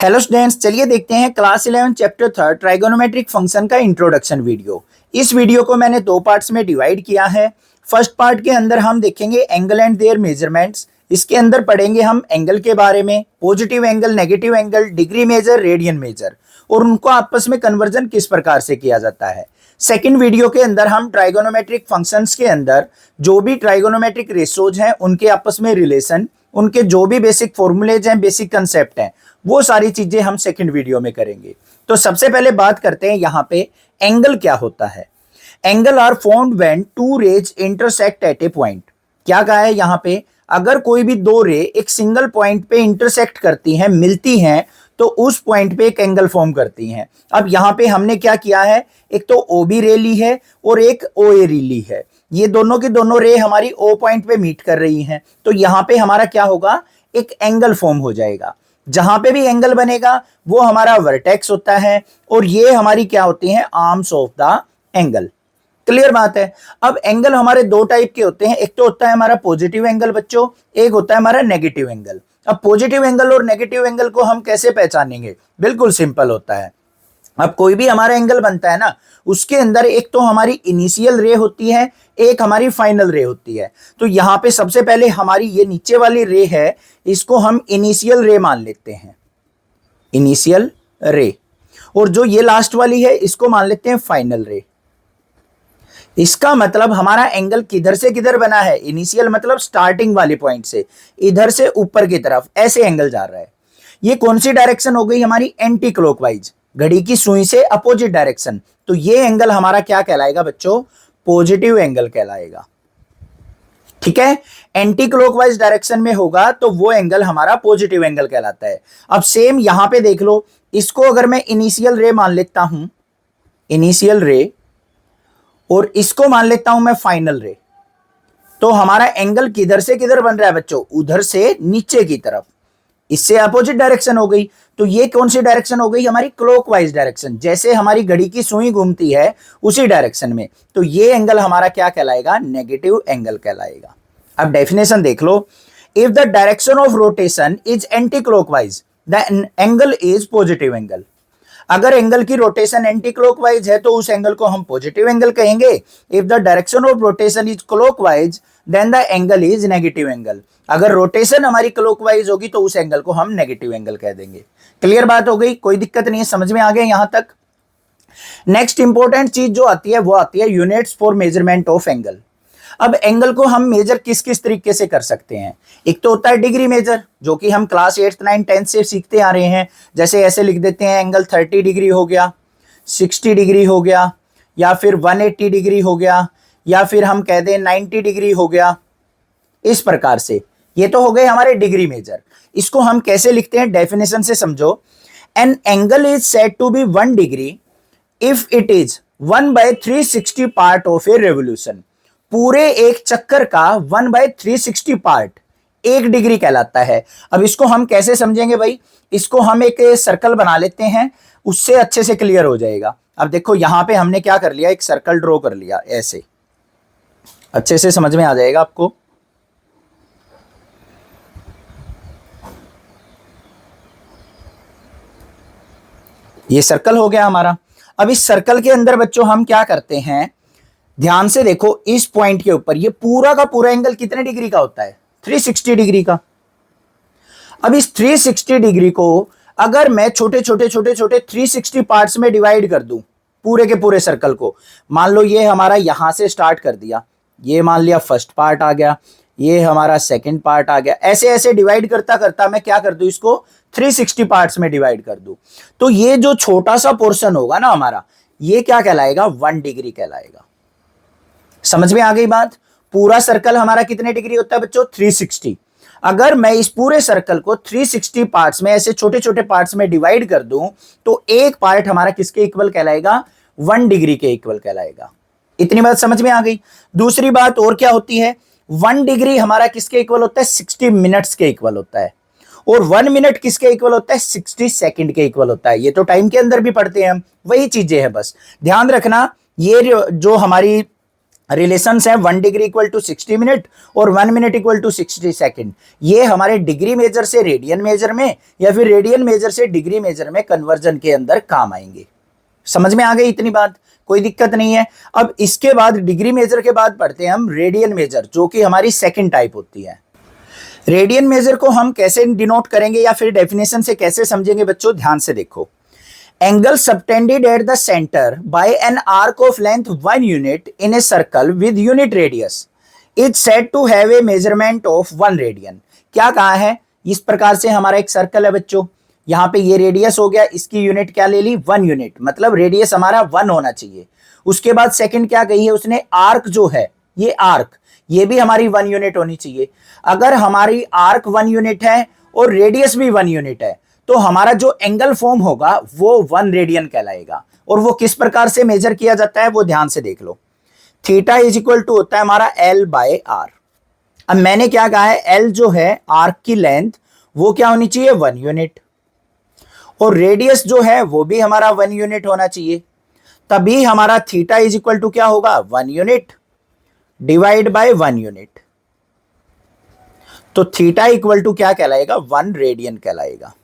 Hello students, चलिए देखते हैं क्लास 11 चैप्टर 3 ट्राइगोनोमेट्रिक फंक्शन का इंट्रोडक्शन वीडियो। इस वीडियो को मैंने दो पार्ट्स में डिवाइड किया है। फर्स्ट पार्ट के अंदर हम देखेंगे एंगल एंड देयर मेजरमेंट्स। इसके अंदर पढ़ेंगे हम एंगल के बारे में, positive angle, negative angle, degree measure, radian measure और उनको आपस में कन्वर्जन किस प्रकार से किया जाता है। सेकेंड वीडियो के अंदर हम ट्राइगोनोमेट्रिक फंक्शंस के अंदर जो भी ट्राइगोनोमेट्रिक रेशोज हैं उनके आपस में रिलेशन, उनके जो भी बेसिक फॉर्मूलेज हैं, बेसिक कंसेप्ट हैं, वो सारी चीजें हम सेकंड वीडियो में करेंगे। तो सबसे पहले बात करते हैं यहाँ पे एंगल क्या होता है। Angle are formed when two rays intersect at a point. क्या कहा है यहाँ पे, अगर कोई भी दो रे एक सिंगल पॉइंट पे इंटरसेक्ट करती हैं, मिलती हैं, तो उस पॉइंट पे एक एंगल फॉर्म करती हैं। अब यहाँ पे हमने क्या किया है, एक तो ओ बी रे ली है और एक ओ ए रे ली है। ये दोनों की दोनों रे हमारी ओ पॉइंट पे मीट कर रही हैं, तो यहाँ पे हमारा क्या होगा, एक एंगल फॉर्म हो जाएगा। जहां पे भी एंगल बनेगा वो हमारा वर्टेक्स होता है और ये हमारी क्या होती हैं, arms of the angle. Clear बात है। अब एंगल हमारे दो टाइप के होते हैं, एक तो होता है हमारा पॉजिटिव एंगल बच्चों, एक होता है हमारा नेगेटिव एंगल। अब पॉजिटिव एंगल और नेगेटिव एंगल को हम कैसे पहचानेंगे, बिल्कुल सिंपल होता है। अब कोई भी हमारा एंगल बनता है ना, उसके अंदर एक तो हमारी इनिशियल रे होती है, एक हमारी फाइनल रे होती है। तो यहां पे सबसे पहले हमारी ये नीचे वाली रे है, इसको हम इनिशियल रे मान लेते हैं, इनिशियल रे। और जो ये लास्ट वाली है इसको मान लेते हैं फाइनल रे। इसका मतलब हमारा एंगल किधर से किधर बना है, इनिशियल मतलब स्टार्टिंग वाले पॉइंट से इधर से ऊपर की तरफ ऐसे एंगल जा रहा है। ये कौन सी डायरेक्शन हो गई हमारी, एंटी क्लॉकवाइज, घड़ी की सुई से अपोजिट डायरेक्शन। तो ये एंगल हमारा क्या कहलाएगा बच्चों, पॉजिटिव एंगल कहलाएगा। ठीक है, एंटी क्लॉकवाइज डायरेक्शन में होगा तो वो एंगल हमारा पॉजिटिव एंगल कहलाता है। अब सेम यहां पे देख लो, इसको अगर मैं इनिशियल रे मान लेता हूं, इनिशियल रे, और इसको मान लेता हूं मैं फाइनल रे, तो हमारा एंगल किधर से किधर बन रहा है बच्चों, उधर से नीचे की तरफ। इससे अपोजिट डायरेक्शन हो गई, तो ये कौन सी डायरेक्शन हो गई हमारी, क्लॉकवाइज डायरेक्शन, जैसे हमारी घड़ी की सुई घूमती है उसी डायरेक्शन में। तो ये एंगल हमारा क्या कहलाएगा, नेगेटिव एंगल कहलाएगा। अब डेफिनेशन देख लो, if the direction of rotation is anti clockwise the angle is positive angle. अगर एंगल की रोटेशन एंटी क्लॉकवाइज है तो उस एंगल को हम पॉजिटिव एंगल कहेंगे। If the direction of rotation is clockwise then the angle is negative angle. अगर rotation हमारी क्लॉकवाइज होगी तो उस एंगल को हम नेगेटिव एंगल कह देंगे। क्लियर बात हो गई, कोई दिक्कत नहीं है, समझ में आ गया यहां तक। नेक्स्ट इंपॉर्टेंट चीज जो आती है वो आती है units for measurement of angle. अब एंगल को हम मेजर किस किस तरीके से कर सकते हैं। एक तो होता है डिग्री मेजर, जो कि हम क्लास 8th 9th 10th से सीखते आ रहे हैं। जैसे ऐसे लिख देते हैं, एंगल 30 डिग्री हो गया, 60 डिग्री हो गया, या फिर 180 डिग्री हो गया, या फिर हम कह दें 90 डिग्री हो गया। इस प्रकार से ये तो हो गए हमारे डिग्री मेजर। इसको हम कैसे लिखते हैं, डेफिनेशन से समझो। An angle is said to be 1 degree if it is 1/360 part of a revolution. पूरे एक चक्कर का 1/360 पार्ट 1 डिग्री कहलाता है। अब इसको हम कैसे समझेंगे भाई, इसको हम एक सर्कल बना लेते हैं, उससे अच्छे से क्लियर हो जाएगा। अब देखो यहां पे हमने क्या कर लिया, एक सर्कल ड्रॉ कर लिया, ऐसे अच्छे से समझ में आ जाएगा आपको। ये सर्कल हो गया हमारा। अब इस सर्कल के अंदर बच्चों हम क्या करते हैं, ध्यान से देखो, इस पॉइंट के ऊपर ये पूरा का पूरा एंगल कितने डिग्री का होता है, 360 डिग्री का। अब इस 360 डिग्री को अगर मैं छोटे छोटे छोटे छोटे 360 पार्ट्स में डिवाइड कर दूं, पूरे के पूरे सर्कल को, मान लो ये हमारा यहां से स्टार्ट कर दिया, ये मान लिया फर्स्ट पार्ट आ गया, ये हमारा सेकंड पार्ट आ गया, ऐसे ऐसे डिवाइड करता करता मैं क्या कर दूं, इसको 360 पार्ट्स में डिवाइड कर दूं, तो ये जो छोटा सा पोर्शन होगा ना हमारा, ये क्या कहलाएगा, 1 डिग्री कहलाएगा। समझ में आ गई बात। पूरा सर्कल हमारा कितने डिग्री होता है बच्चों, 360। अगर मैं इस पूरे सर्कल को 360 पार्ट्स में ऐसे छोटे छोटे पार्ट्स में डिवाइड कर दूं, तो एक पार्ट हमारा किसके इक्वल कहलाएगा, 1 डिग्री के इक्वल कहलाएगा। इतनी बात समझ में आ गई। दूसरी बात और क्या होती है, 1 डिग्री हमारा किसके इक्वल होता है, 60 मिनट्स के इक्वल होता है। और 1 मिनट किसके इक्वल होता है, 60 सेकंड के इक्वल होता है। ये तो टाइम के अंदर भी पढ़ते हैं हम, वही चीजें हैं, बस ध्यान रखना। ये जो हमारी रिलेशंस है 1 डिग्री इक्वल टू 60 मिनट और 1 मिनट इक्वल टू 60 सेकंड। ये हमारे डिग्री मेजर से रेडियन मेजर में या फिर रेडियन मेजर से डिग्री मेजर में कन्वर्जन के अंदर काम आएंगे। समझ में आ गई इतनी बात, कोई दिक्कत नहीं है। अब इसके बाद डिग्री मेजर के बाद पढ़ते हैं हम रेडियन मेजर, जो कि हमारी सेकंड टाइप होती है। रेडियन मेजर को हम कैसे डिनोट करेंगे या फिर डेफिनेशन से कैसे समझेंगे बच्चों, ध्यान से देखो। Angle subtended at the centre by an arc of length 1 unit in a circle with unit radius is said to have a measurement of 1 radian. क्या कहा है, इस प्रकार से हमारा एक सर्कल है बच्चों, यहाँ पे ये रेडियस हो गया, इसकी यूनिट क्या ले ली, 1 यूनिट, मतलब रेडियस हमारा 1 होना चाहिए। उसके बाद सेकंड क्या कही है उसने, आर्क जो है ये आर्क, ये भी हमारी 1 यूनिट होनी चाहिए। अगर हमारी आर्क 1 यूनिट है और रेडियस भी 1 यूनिट है तो हमारा जो एंगल फॉर्म होगा वो 1 रेडियन कहलाएगा। और वो किस प्रकार से मेजर किया जाता है वो ध्यान से देख लो। थीटा इज इक्वल टू होता है हमारा L बाय आर। अब मैंने क्या कहा है, L जो है आर्क की लेंथ वो क्या होनी चाहिए, 1 यूनिट, और रेडियस जो है वो भी हमारा 1 यूनिट होना चाहिए। तभी हमारा थीटा इज इक्वल टू क्या होगा, 1 यूनिट डिवाइड बाय 1 यूनिट। तो थीटा इक्वल टू क्या कहलाएगा, 1 रेडियन कहलाएगा।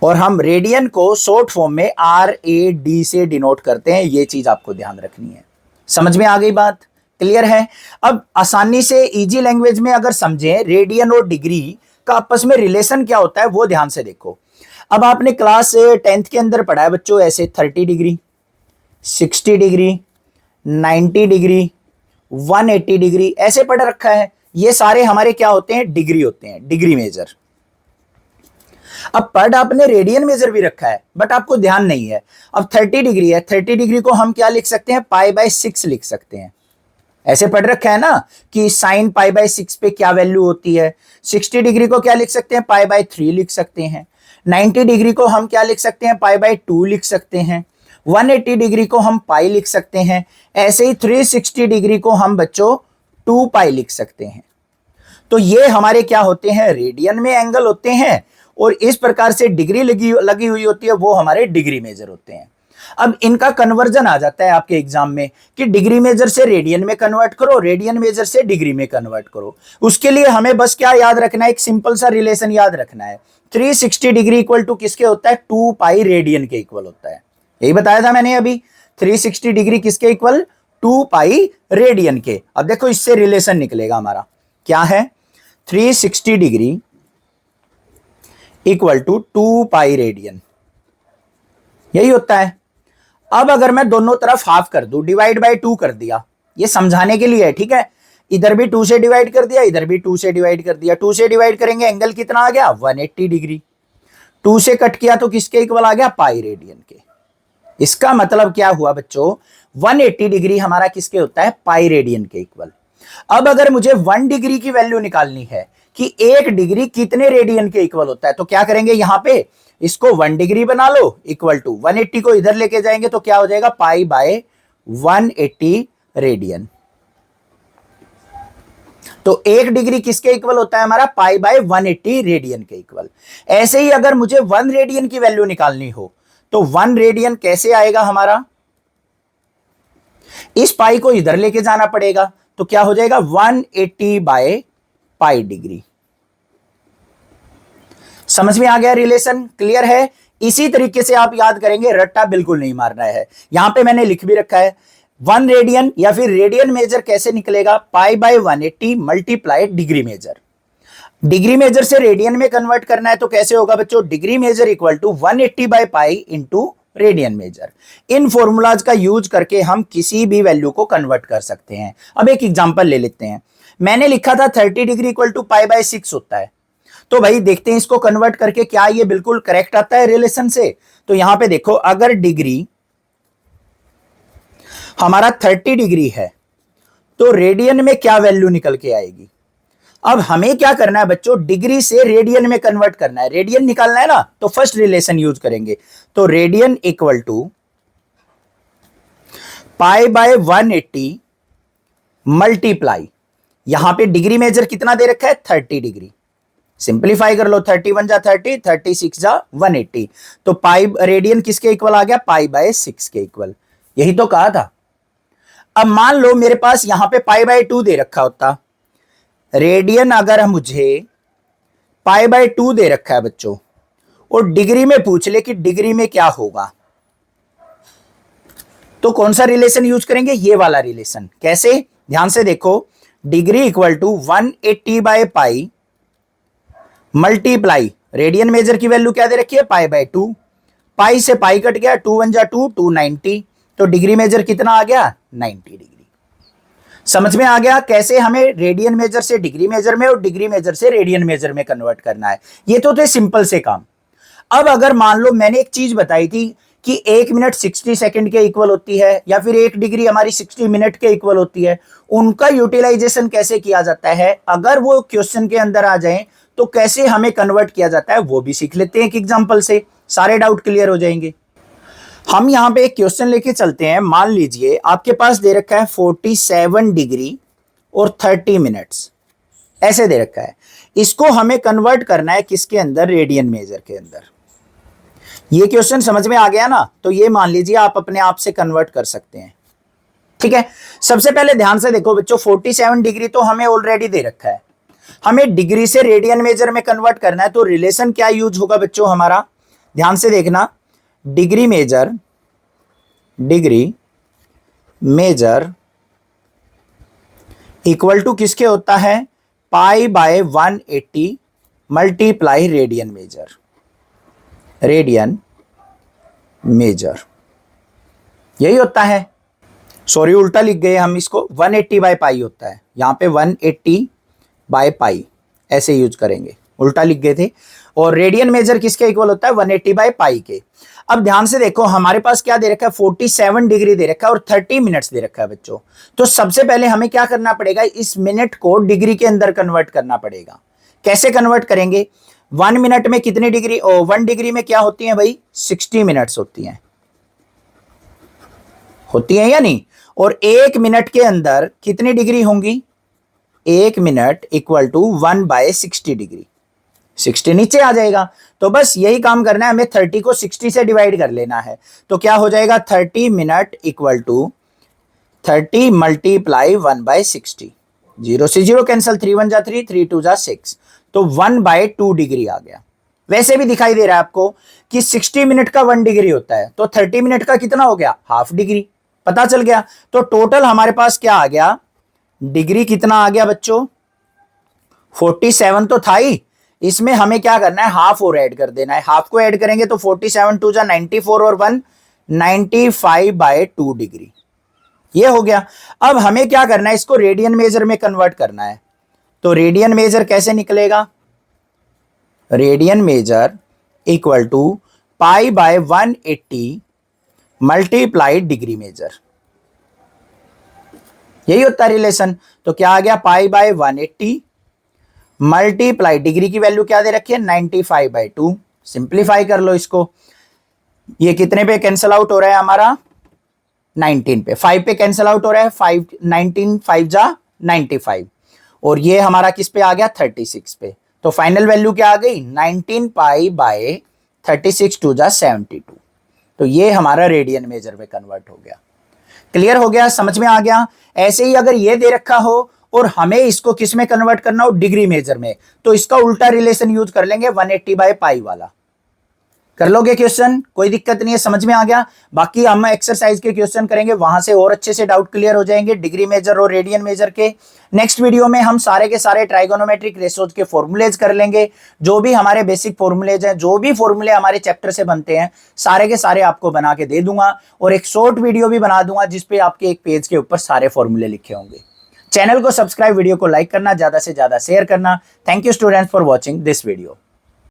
और हम रेडियन को शॉर्ट फॉर्म में RAD से डिनोट करते हैं, ये चीज आपको ध्यान रखनी है। समझ में आ गई बात, क्लियर है। अब आसानी से इजी लैंग्वेज में अगर समझें रेडियन और डिग्री का आपस में रिलेशन क्या होता है वो ध्यान से देखो। अब आपने क्लास 10th के अंदर पढ़ा है बच्चों, ऐसे 30 डिग्री, 60 डिग्री, 90 डिग्री, 180 डिग्री ऐसे पढ़ रखा है। ये सारे हमारे क्या होते हैं, डिग्री होते हैं, डिग्री मेजर। अब पढ़ आपने रेडियन मेजर भी रखा है बट आपको ध्यान नहीं है। अब 30 डिग्री है, 30 डिग्री को हम क्या लिख सकते हैं, π/6 लिख सकते हैं। ऐसे पढ़ रखा है ना कि साइन π/6 पे क्या वैल्यू होती है। 60 डिग्री को क्या लिख सकते हैं, π/3 लिख सकते हैं। 90 डिग्री को हम क्या लिख सकते हैं, π/2 लिख सकते हैं। 180 डिग्री को हम पाई लिख सकते हैं। ऐसे ही 360 डिग्री को हम बच्चों 2 पाई लिख सकते हैं। तो ये हमारे क्या होते हैं, रेडियन में एंगल होते हैं, और इस प्रकार से डिग्री लगी हुई होती है वो हमारे डिग्री मेजर होते हैं। अब इनका कन्वर्जन आ जाता है आपके एग्जाम में कि डिग्री मेजर से रेडियन में कन्वर्ट करो, रेडियन मेजर से डिग्री में कन्वर्ट करो। उसके लिए हमें बस क्या याद रखना है, एक सिंपल सा रिलेशन याद रखना है। 360 डिग्री इक्वल टू किसके होता है, 2 पाई रेडियन के इक्वल होता है। यही बताया था मैंने अभी, 360 डिग्री किसके इक्वल, 2 पाई रेडियन के। अब देखो इससे रिलेशन निकलेगा हमारा, क्या है, 360 degree equal to 2 pi radian, यही होता है। अब अगर मैं दोनों तरफ हाफ कर दूं, डिवाइड बाय 2 कर दिया, ये समझाने के लिए है, ठीक है। इधर भी 2 से डिवाइड कर दिया, इधर भी 2 से डिवाइड कर दिया। 2 से डिवाइड करेंगे एंगल कितना आ गया, 180 डिग्री। 2 से कट किया तो किसके इक्वल आ गया, पाई रेडियन के। इसका मतलब क्या हुआ बच्चों, 180 डिग्री हमारा किसके होता है, पाई रेडियन के इक्वल। अब अगर मुझे 1 डिग्री की वैल्यू निकालनी है कि 1 डिग्री कितने रेडियन के इक्वल होता है, तो क्या करेंगे, यहां पे इसको 1 डिग्री बना लो इक्वल टू 180 को इधर लेके जाएंगे तो क्या हो जाएगा, पाई बाय 180 रेडियन। तो 1 डिग्री किसके इक्वल होता है हमारा, पाई बाय 180 रेडियन के इक्वल। ऐसे ही अगर मुझे 1 रेडियन की वैल्यू निकालनी हो तो 1 रेडियन कैसे आएगा हमारा, इस पाई को इधर लेके जाना पड़ेगा, तो क्या हो जाएगा 180 बाय पाई डिग्री। समझ में आ गया रिलेशन, क्लियर है। इसी तरीके से आप याद करेंगे, रट्टा बिल्कुल नहीं मारना है। यहां पे मैंने लिख भी रखा है 1 रेडियन या फिर रेडियन मेजर कैसे निकलेगा, pi by 180 multiplied degree measure. Degree measure से रेडियन में कन्वर्ट करना है तो कैसे होगा बच्चों, degree measure equal to 180 by pi into radian measure. इन फॉर्मूलाज का यूज करके हम किसी भी वैल्यू को कन्वर्ट कर सकते हैं। अब एक एग्जांपल ले लेते हैं। मैंने लिखा था 30 डिग्री इक्वल टू π/6 होता है, तो भाई देखते हैं इसको कन्वर्ट करके क्या ये बिल्कुल करेक्ट आता है रिलेशन से। तो यहां पे देखो, अगर डिग्री हमारा 30 डिग्री है तो रेडियन में क्या वैल्यू निकल के आएगी। अब हमें क्या करना है बच्चों, डिग्री से रेडियन में कन्वर्ट करना है, रेडियन निकालना है ना, तो फर्स्ट रिलेशन यूज करेंगे। तो radian equal to pi by 180 multiply, यहां पे डिग्री मेजर कितना दे रखा है, 30 डिग्री। सिंप्लीफाई कर लो, 31 जा 30, 36 जा 180, तो पाई रेडियन किसके इक्वल आ गया, पाई बाय 6 के इक्वल। यही तो कहा था। अब मान लो मेरे पास यहां पे π/2 दे रखा होता, रेडियन अगर मुझे π/2 दे रखा है बच्चों, और डिग्री में पूछ ले कि डिग्री में क्या होगा, तो कौन सा रिलेशन यूज करेंगे? ये वाला रिलेशन। कैसे? ध्यान से देखो, degree equal to 180/π multiply radian measure की वैल्यू क्या दे रखी है? π/2। पाई से पाई कट गया, 2 1 जा 2, 290, तो डिग्री मेजर कितना आ गया? 90 डिग्री। समझ में आ गया कैसे हमें रेडियन मेजर से डिग्री मेजर में और डिग्री मेजर से रेडियन मेजर में कन्वर्ट करना है। ये तो थे सिंपल से काम। अब अगर मान लो मैंने एक चीज बताई थी कि 1 मिनट 60 सेकंड के इक्वल होती है, या फिर 1 डिग्री हमारी 60 मिनट के इक्वल होती है, उनका यूटिलाइजेशन कैसे किया जाता है, अगर वो क्वेश्चन के अंदर आ जाए तो कैसे हमें कन्वर्ट किया जाता है, वो भी सीख लेते हैं एक एग्जांपल से, सारे डाउट क्लियर हो जाएंगे। हम यहां पे एक क्वेश्चन लेके चलते हैं। मान लीजिए आपके पास दे रखा है 47 डिग्री और 30 मिनट्स, ऐसे दे रखा है। इसको हमें कन्वर्ट करना है किसके अंदर? रेडियन मेजर के अंदर। ये क्वेश्चन समझ में आ गया ना? तो ये मान लीजिए आप अपने आप से कन्वर्ट कर सकते हैं। ठीक है, सबसे पहले ध्यान से देखो बच्चों, 47 डिग्री तो हमें ऑलरेडी दे रखा है, हमें डिग्री से रेडियन मेजर में कन्वर्ट करना है, तो रिलेशन क्या यूज होगा बच्चों हमारा? ध्यान से देखना, डिग्री मेजर इक्वल टू किसके होता है? π/180 मल्टीप्लाई रेडियन मेजर, यही होता है। सॉरी उल्टा लिख गए हम इसको, 180/π होता है, यहां पे 180/π ऐसे यूज करेंगे, उल्टा लिख गए थे। और रेडियन मेजर किसके इक्वल होता है? 180/π के। अब ध्यान से देखो हमारे पास क्या दे रखा है? 47 डिग्री दे रखा है और 30 मिनट्स दे रखा है बच्चों। तो सबसे पहले हमें क्या करना पड़ेगा? इस मिनट को डिग्री के अंदर कन्वर्ट करना पड़ेगा। कैसे कन्वर्ट करेंगे? 1 मिनट में कितनी डिग्री? 1 डिग्री में क्या होती है भाई? 60 मिनट्स होती हैं या नहीं? और 1 मिनट के अंदर कितनी डिग्री होंगी? 1 मिनट इक्वल टू 1/60 डिग्री, 60 नीचे आ जाएगा। तो बस यही काम करना है, हमें 30 को 60 से डिवाइड कर लेना है। तो क्या हो जाएगा? 30 मिनट इक्वल टू 30 मल्टीप्लाई 1/60, 0 से 0 कैंसिल, 3 1 जा 3, 3 2 जा 6, तो 1/2 डिग्री आ गया। वैसे भी दिखाई दे रहा है आपको कि 60 मिनट का 1 डिग्री होता है, तो 30 मिनट का कितना हो गया? हाफ डिग्री, पता चल गया। तो टोटल हमारे पास क्या आ गया? डिग्री कितना आ गया बच्चों? 47 तो था ही, इसमें हमें क्या करना है? हाफ और ऐड कर देना है। हाफ को ऐड करेंगे तो 47 2 जा 94 और 1 95/2 डिग्री, ये हो गया। अब हमें क्या करना है? इसको रेडियन मेजर में कन्वर्ट करना है। तो रेडियन मेजर कैसे निकलेगा? Radian measure equal to π/180 multiply degree measure, यही होता है रिलेशन। तो क्या आ गया? π/180 मल्टीप्लाई डिग्री की वैल्यू क्या दे रखी है? 95/2। सिंप्लीफाई कर लो इसको, ये कितने पे कैंसिल आउट हो रहा है हमारा? 19 पे। 5 पे कैंसिल आउट हो रहा है, 5 19 5 जा 95, और ये हमारा किस पे आ गया? 36 पे। तो फाइनल वैल्यू क्या आ गई? 19π/36 2 जा 72। तो ये हमारा रेडियन मेजर में कन्वर्ट हो गया। क्लियर हो गया? समझ में आ गया? ऐसे ही अगर ये दे रखा हो और हमें इसको किस में कन्वर्ट करना हो? डिग्री मेजर में, तो इसका उल्टा रिलेशन यूज कर लेंगे, 180/π वाला। कर लोगे क्वेश्चन? कोई दिक्कत नहीं है, समझ में आ गया? बाकी हम एक्सरसाइज के क्वेश्चन करेंगे, वहां से और अच्छे से डाउट क्लियर हो जाएंगे डिग्री मेजर और रेडियन मेजर के। नेक्स्ट वीडियो में हम सारे के सारे ट्राइगोनोमेट्रिक रेशोज के फॉर्मूलेज कर लेंगे, जो भी हमारे बेसिक फॉर्मूलेज हैं, जो भी फॉर्मूले हमारे चैप्टर से बनते हैं, सारे के सारे आपको बना के दे दूंगा, और एक शॉर्ट वीडियो भी बना दूंगा जिसपे आपके एक पेज के ऊपर सारे फॉर्मूले लिखे होंगे। चैनल को सब्सक्राइब, वीडियो को लाइक करना, ज्यादा से ज्यादा शेयर करना। Thank you students for watching this video.